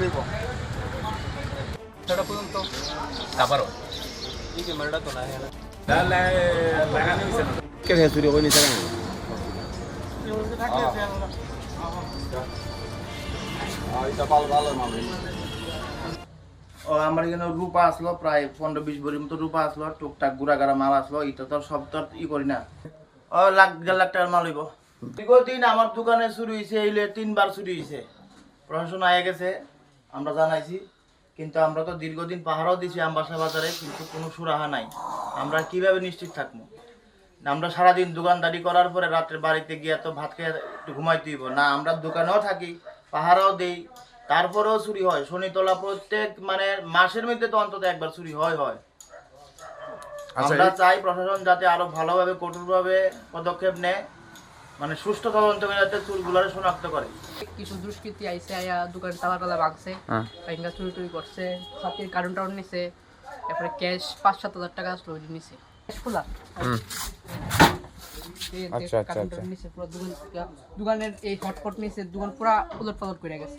লইব সেটা পর্যন্ত তারপরও এই ক্যামেরাটা তো না লাগানো হয়েছে না কে চুরি করে নিছে কেন এটা ভালো ভালো মাল ও আমার এখানে রূপা আসলো প্রায় 15-20 ভরির মতো রূপা আসলো টুকটাক গুড়াগাড়া মাল আসলো এটা তো সব তো ই করি না ও লাখ দেড় লাখ টাকার মাল হইব দীর্ঘদিন আমার দোকানে চুরি হয়েছে এইলে 3 বার চুরি হয়েছে প্রশাসন আয়ে গেছে আমরা জানাইছি কিন্তু আমরা তো দীর্ঘদিন পাহারাও দিছি আমবাসা বাজারে কিন্তু কোনো সুরাহা নাই আমরা কিভাবে নিশ্চিত থাকবো আমরা সারাদিন দোকানদারি করার পরে রাত্রে বাড়িতে গিয়ে তো ভাত খেয়ে একটু ঘুমাইতে হইব না আমরা দোকানেও থাকি পাহারাও দেই তারপরেও চুরি হয় শনিতলা প্রত্যেক মানে মাসের মধ্যে তো অন্তত একবার চুরি হয় আমরা চাই প্রশাসন যাতে আরো ভালোভাবে কঠোরভাবে পদক্ষেপ নেয় মানে সুষ্ঠু তদন্ত করে যাতে চুরগুলারে শনাক্ত করে কিছু দুষ্কৃতী আইসে আয়া দোকান তালা ভাঙছে ভাঙা চুরি টুরি করছে সাথে কারণ টাউন নিছে তারপরে ক্যাশ 5-7 হাজার টাকা চুরি নিছে ক্যাশ খোলা আচ্ছা আচ্ছা দোকানের এই হটপট নিছে দোকান পুরা উলট পালট করে গেছে